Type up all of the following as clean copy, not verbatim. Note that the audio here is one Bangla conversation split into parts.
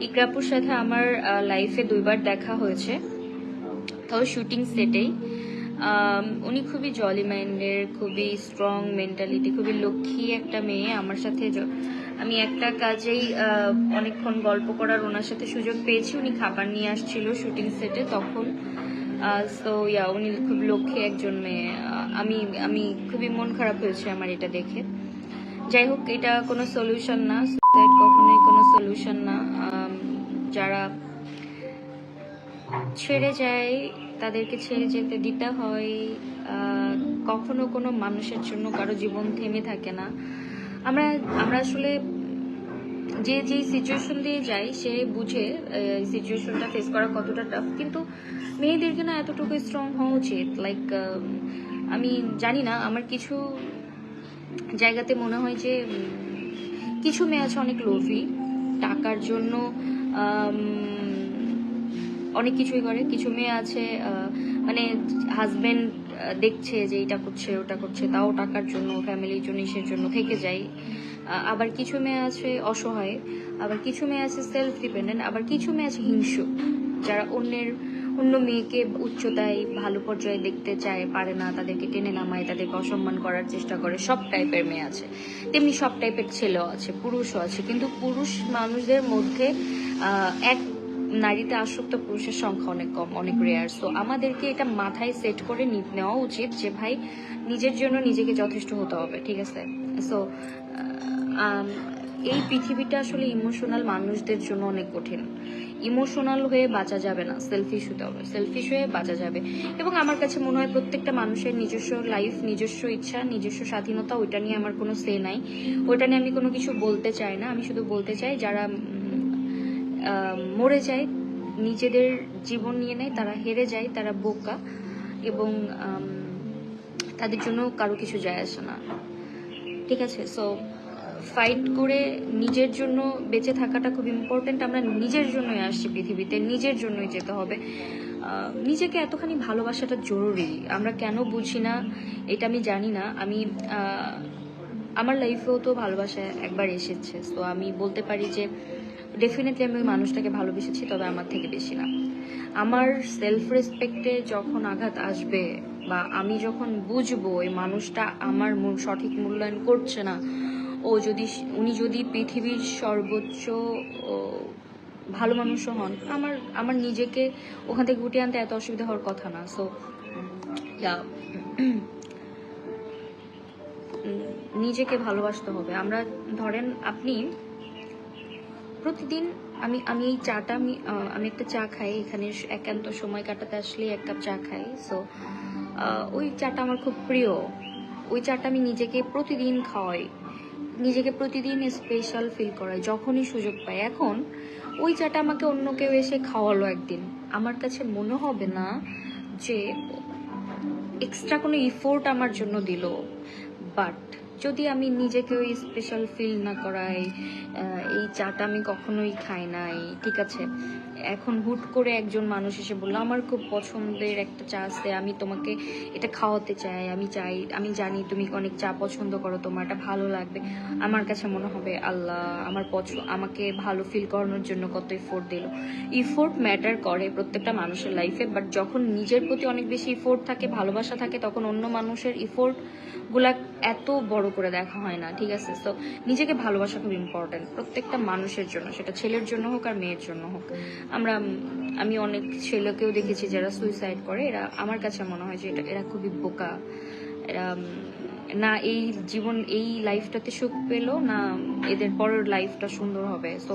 ইকরাপুর সাথে আমার লাইফে 2বার দেখা হয়েছে, তাও শুটিং সেটেই। উনি খুবই জলি মাইন্ডের, খুবই স্ট্রং মেন্টালিটি, খুবই লক্ষ্মী একটা মেয়ে। আমার সাথে আমি একটা কাজেই অনেকক্ষণ গল্প করার ওনার সাথে সুযোগ পেয়েছি। উনি খাবার নিয়ে আসছিল শুটিং সেটে তখন। সো উনি খুব লক্ষ্মী একজন মেয়ে। আমি আমি খুবই মন খারাপ হয়েছে আমার এটা দেখে। যাই হোক, এটা কোনো সলিউশন না, সুসাইড কখনোই কোনো সলিউশন না। যারা ছেড়ে যায় তাদেরকে ছেড়ে যেতে দিতে হয়। কখনো কোনো মানুষের জন্য কারো জীবন থেমে থাকে না। আমরা আমরা আসলে যে সিচুয়েশন দিয়ে যাই সে বুঝে সিচুয়েশনটা ফেস করা কতটা টাফ, কিন্তু মেয়েদেরকে না এতটুকু স্ট্রং হওয়া উচিত। লাইক আমি জানি না, আমার কিছু জায়গাতে মনে হয় যে কিছু মেয়ে আছে অনেক লোভী, টাকার জন্য অনেক কিছুই করে। কিছু মেয়ে আছে মানে হাজবেন্ড দেখছে যে এটা করছে ওটা করছে, তাও টাকার জন্য, ফ্যামিলির জন্য, ইসের জন্য থেকে যায়। আবার কিছু মেয়ে আছে অসহায়, আবার কিছু মেয়ে আছে সেলফ ডিপেন্ডেন্ট, আবার কিছু মেয়ে আছে হিংসুক, যারা অন্য মেয়েকে উচ্চতায় ভালো পর্যায়ে দেখতে চায়, পারে না, তাদেরকে টেনে নামায়, তাদেরকে অসম্মান করার চেষ্টা করে। সব টাইপের মেয়ে আছে, তেমনি সব টাইপের ছেলেও আছে, পুরুষও আছে। কিন্তু পুরুষ মানুষদের মধ্যে এক নারীতে আসক্ত পুরুষের সংখ্যা অনেক কম, অনেক রেয়ার। সো আমাদেরকে এটা মাথায় সেট করে নেওয়া উচিত যে ভাই নিজের জন্য নিজেকে যথেষ্ট হতে হবে, ঠিক আছে? সো এই পৃথিবীটা আসলে ইমোশনাল মানুষদের জন্য অনেক কঠিন। ইমোশনাল হয়ে বাঁচা যাবে না, সেলফিশ হতে হবে, সেলফিশ হয়ে বাঁচা যাবে। এবং আমার কাছে মনে হয় প্রত্যেকটা মানুষের নিজস্ব লাইফ, নিজস্ব ইচ্ছা, নিজস্ব স্বাধীনতা, ওইটা নিয়ে আমার কোনো সে নাই। ওইটা নিয়ে আমি কোনো কিছু বলতে চাই না। আমি শুধু বলতে চাই যারা মরে যায়, নিজেদের জীবন নিয়ে নেয়, তারা হেরে যায়, তারা বোকা, এবং তাদের জন্য কারো কিছু যায় আসে না, ঠিক আছে? সো ফাইট করে নিজের জন্য বেঁচে থাকাটা খুব ইম্পর্টেন্ট। আমরা নিজের জন্যই আসছি পৃথিবীতে, নিজের জন্যই যেতে হবে। নিজেকে এতখানি ভালোবাসাটা জরুরি, আমরা কেন বুঝি না এটা আমি জানি না। আমি আমার লাইফেও তো ভালোবাসা একবার এসেছে, তো আমি বলতে পারি যে ডেফিনেটলি আমি ওই মানুষটাকে ভালোবেসেছি, তবে আমার থেকে বেশি না। আমার সেলফ রেসপেক্টে যখন আঘাত আসবে, বা আমি যখন বুঝবো ওই মানুষটা আমার সঠিক মূল্যায়ন করছে না, উনি যদি পৃথিবীর সর্বোচ্চ ভালো মানুষও হন, আমার নিজেকে ওখান থেকে গুটিয়ে আনতে এত অসুবিধা হওয়ার কথা না। সো নিজেকে ভালোবাসতে হবে। আমরা ধরেন আপনি প্রতিদিন, আমি এই চাটা আমি একটা চা খাই এখানে, একান্ত সময় কাটাতে আসলে 1 কাপ চা খাই। সো ওই চাটা আমার খুব প্রিয়। ওই চাটা আমি নিজেকে প্রতিদিন খাওয়াই, নিজেকে প্রতিদিন স্পেশাল ফিল করাই যখনই সুযোগ পাই। এখন ওই চাটা আমাকে অন্য কেউ এসে খাওয়ালো একদিন, আমার কাছে মনে হবে না যে এক্সট্রা কোনো ইফোর্ট আমার জন্য দিল। বাট যদি আমি নিজেকে ওই স্পেশাল ফিল না করাই, এই চাটা আমি কখনোই খাই নাই, ঠিক আছে? এখন হুট করে একজন মানুষ এসে বললো আমার খুব পছন্দের একটা চা আছে, আমি তোমাকে এটা খাওয়াতে চাই, আমি জানি তুমি অনেক চা পছন্দ করো, তোমার এটা ভালো লাগবে। আমার কাছে মনে হবে আল্লাহ আমাকে ভালো ফিল করানোর জন্য কত ইফোর্ট দিল। ইফোর্ট ম্যাটার করে প্রত্যেকটা মানুষের লাইফে, বাট যখন নিজের প্রতি অনেক বেশি ইফোর্ট থাকে, ভালোবাসা থাকে, তখন অন্য মানুষের ইফোর্ট গুলা এত বড় করে দেখা হয় না, ঠিক আছে? তো নিজেকে ভালোবাসা খুব ইম্পর্টেন্ট প্রত্যেকটা মানুষের জন্য, সেটা ছেলের জন্য হোক আর মেয়ের জন্য হোক। আমি অনেক ছেলেকেও দেখেছি যারা সুইসাইড করে, এরা আমার কাছে মনে হয় যে এরা খুবই বোকা। এরা না এই লাইফটাতে সুখ পেলো, না এদের পরের লাইফটা সুন্দর হবে। তো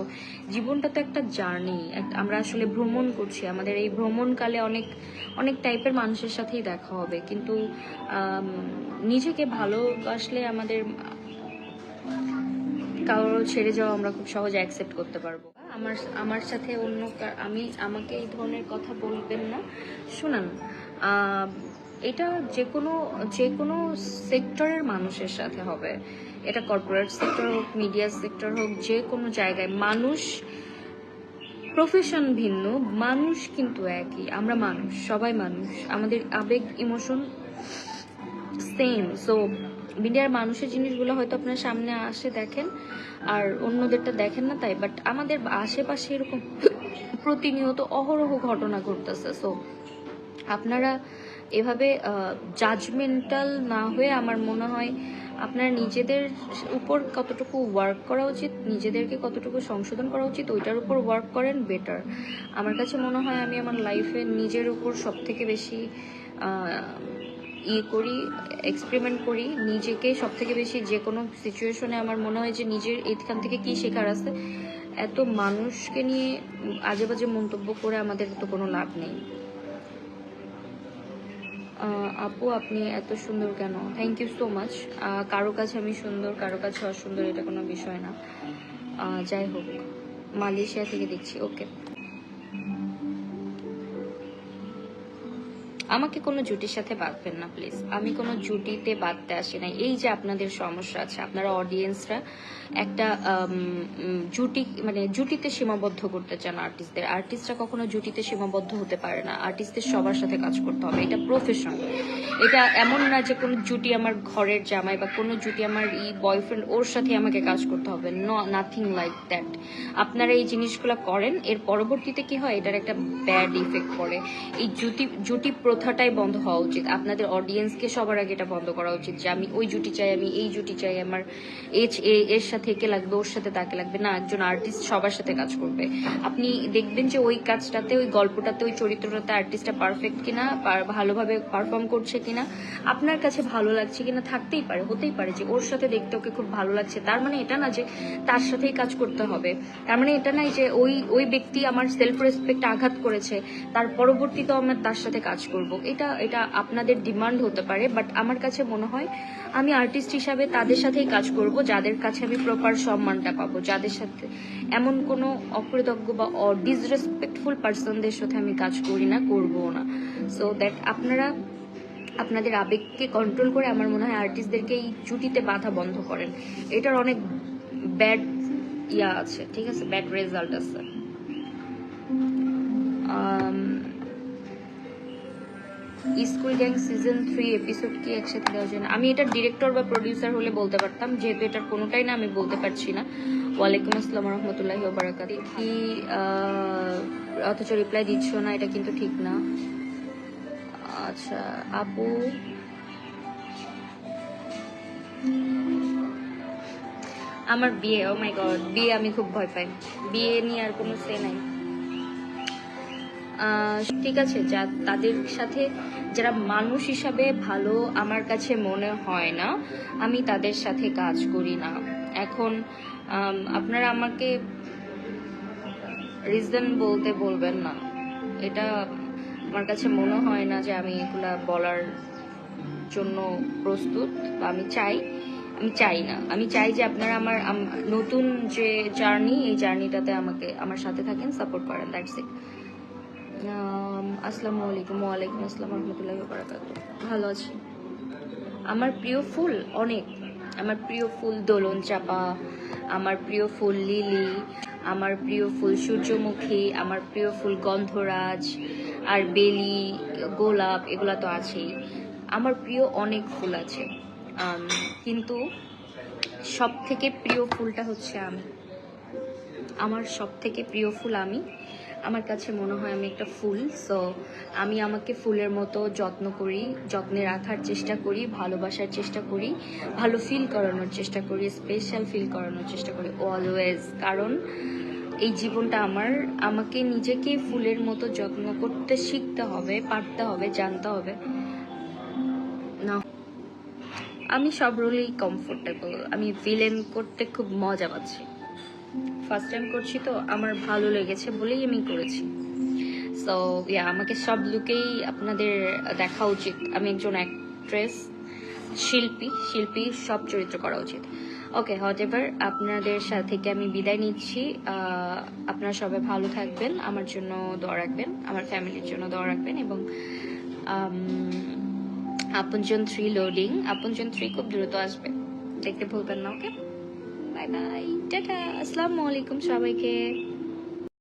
জীবনটা তো একটা জার্নি, আমরা আসলে ভ্রমণ করছি। আমাদের এই ভ্রমণকালে অনেক টাইপের মানুষের সাথেই দেখা হবে, কিন্তু নিজেকে ভালোবাসলে আমাদের কারো ছেড়ে যাওয়া আমরা খুব সহজে অ্যাকসেপ্ট করতে পারবো। আমার সাথে আমাকে এই ধরনের কথা বলবেন না। শুনুন, এটা যে কোনো সেক্টরের মানুষের সাথে হবে, এটা কর্পোরেট সেক্টর হোক, মিডিয়া সেক্টর হোক, যে কোনো জায়গায় মানুষ, প্রফেশন ভিন্ন, মানুষ কিন্তু একই। আমরা মানুষ, সবাই মানুষ, আমাদের আবেগ ইমোশন সেম। সো মিডিয়ার মানুষের জিনিসগুলো হয়তো আপনার সামনে আসে দেখেন, আর অন্যদেরটা দেখেন না তাই, বাট আমাদের আশেপাশে এরকম প্রতিনিয়ত অহরহ ঘটনা ঘটতেছে। সো আপনারা এভাবে জাজমেন্টাল না হয়ে আমার মনে হয় আপনার নিজেদের উপর কতটুকু ওয়ার্ক করা উচিত, নিজেদেরকে কতটুকু সংশোধন করা উচিত ওইটার উপর ওয়ার্ক করেন বেটার। আমার কাছে মনে হয় আমি আমার লাইফে নিজের উপর সব থেকে বেশি করি, এক্সপেরিমেন্ট করি নিজেকে সব থেকে বেশি। যে কোনো সিচুয়েশনে আমার মনে হয় যে নিজের এইখান থেকে কি শেখার আছে। এত মানুষকে নিয়ে আজে বাজে মন্তব্য করে আমাদের তো কোনো লাভ নেই। আপু আপনি এত সুন্দর কেন? Thank you so much. কারো কাছে আমি সুন্দর, কারো কাছে অসুন্দর, এটা কোনো বিষয় না। যাই হোক, মালয়েশিয়া থেকে দেখছি। ওকে, আমাকে কোনো জুটির সাথে বাঁধবেন না প্লিজ। আমি কোনো জুটিতে বাঁধতে আসি না। এই যে আপনাদের সমস্যা আছে, আপনারা অডিয়েন্সরা একটা জুটি মানে জুটিতে সীমাবদ্ধ করতে চান আর্টিস্টদের। আর্টিস্টরা কখনো জুটিতে সীমাবদ্ধ হতে পারে না। আর্টিস্টদের সবার সাথে কাজ করতে হবে, এটা প্রফেশন। এটা এমন না যে কোনো জুটি আমার ঘরের জামাই বা কোনো জুটি আমার বয়ফ্রেন্ড ওর সাথে আমাকে কাজ করতে হবে, নাথিং লাইক দ্যাট। আপনারা এই জিনিসগুলো করেন, এর পরবর্তীতে কি হয়, এটার একটা ব্যাড ইফেক্ট পড়ে। এই জুটি প্রথাটাই বন্ধ হওয়া উচিত। আপনাদের অডিয়েন্সকে সবার আগে এটা বন্ধ করা উচিত যে আমি ওই জুটি চাই, আমি এই জুটি চাই, আমার এর সাথে একে লাগবে, ওর সাথে তাকে লাগবে না। একজন আর্টিস্ট সবার সাথে কাজ করবে। আপনি দেখবেন যে ওই কাজটাতে, ওই গল্পটাতে, ওই চরিত্রটাতে আর্টিস্টটা পারফেক্ট কিনা, ভালোভাবে পারফর্ম করছে কিনা, আপনার কাছে ভালো লাগছে কিনা। থাকতেই পারে, হতেই পারে যে ওর সাথে দেখতে ওকে খুব ভালো লাগছে, তার মানে এটা না যে তার সাথেই কাজ করতে হবে। তার মানে এটা নাই যে ওই ব্যক্তি আমার সেলফ রেসপেক্ট আঘাত করেছে, তার পরবর্তীতেও আমরা তার সাথে কাজ করব। এটা আপনাদের ডিমান্ড হতে পারে, বাট আমার কাছে মনে হয় আমি আর্টিস্ট হিসাবে তাদের সাথেই কাজ করব যাদের কাছে আমি প্রপার সম্মানটা পাবো, যাদের সাথে এমন কোনো অকৃতজ্ঞ বা ডিসরেসপেক্টফুল পার্সনদের সাথে আমি কাজ করি না, করবো না। সো দ্যাট আপনারা আপনাদের আবেগকে কন্ট্রোল করে আমার মনে হয় আর্টিস্টদেরকে এই জুটিতে বাধা বন্ধ করেন। এটার অনেক ব্যাড আছে, ঠিক আছে, ব্যাড রেজাল্ট আছে। স্কুল গ্যাং সিজন 3 এপিসোড কি একসাথে দেওয়া যায় না? আমি এটা ডিরেক্টর বা প্রডিউসার হলে বলতে পারতাম, যেহেতু এটার কোনোটাই না, আমি বলতে পারছি না। ওয়ালাইকুম আসসালাম রহমতুল্লাহি ওয়া বারাকাতুহু। কি অথচ রিপ্লাই দিচ্ছ না, এটা কিন্তু ঠিক না। আচ্ছা আপু, আমার বিয়ে, ও মাই গড, বিয়ে আমি খুব ভয় পাই। বিয়ে নিয়ে আর কোনো সে নাই। ঠিক আছে, যা তাদের সাথে যারা মানুষ হিসাবে ভালো আমার কাছে মনে হয় না, আমি তাদের সাথে কাজ করি না। এখন আপনারা আমাকে রিজন বলতে বলবেন না। এটা আমার কাছে মনে হয় না যে আমি এগুলা বলার জন্য প্রস্তুত, বা আমি চাই না। আমি চাই যে আপনারা আমার নতুন যে জার্নি, এই জার্নিটাতে আমাকে আমার সাথে থাকেন, সাপোর্ট করেন, দ্যাটস ইট। আসসালামু আলাইকুম। ওয়ালাইকুম আসসালাম রহমতুল্লাহি ওয়া বারাকাতুহু। ভালো আছি। আমার প্রিয় ফুল অনেক। আমার প্রিয় ফুল দোলন চাপা, আমার প্রিয় ফুল লিলি, আমার প্রিয় ফুল সূর্যমুখী, আমার প্রিয় ফুল গন্ধরাজ আর বেলি, গোলাপ, এগুলা তো আছেই। আমার প্রিয় অনেক ফুল আছে, কিন্তু সব থেকে প্রিয় ফুলটা হচ্ছে আমি। আমার সব থেকে প্রিয় ফুল আমি। আমার কাছে মনে হয় আমি একটা ফুল। সো আমি আমাকে ফুলের মতো যত্ন করি, যত্নে রাখার চেষ্টা করি, ভালোবাসার চেষ্টা করি, ভালো ফিল করানোর চেষ্টা করি, স্পেশাল ফিল করানোর চেষ্টা করি অলওয়েজ। কারণ এই জীবনটা আমার, আমাকে নিজেকে ফুলের মতো যত্ন করতে শিখতে হবে, পারতে হবে, জানতে হবে। না, আমি সব রোলেই কমফোর্টেবল। আমি ভিলেন করতে খুব মজা পাচ্ছি। ফার্স্ট টাইম করছি তো আমার ভালো লেগেছে বলেই আমি করেছি। সো আমাকে সব লুকেই আপনাদের দেখা উচিত। আমি একজন অ্যাক্ট্রেস, শিল্পী, সব চরিত্র করা উচিত। ওকে, হোয়াটএভার, আপনাদের সাথে থেকে আমি বিদায় নিচ্ছি। আপনারা সবাই ভালো থাকবেন, আমার জন্য দোয়া রাখবেন, আমার ফ্যামিলির জন্য দোয়া রাখবেন, এবং আপনজন 3 লোডিং, আপনজন 3 খুব দ্রুত আসবে, দেখতে ভুলবেন না। ওকে, বাই বাই, টাটা, আসসালামু আলাইকুম সবাইকে।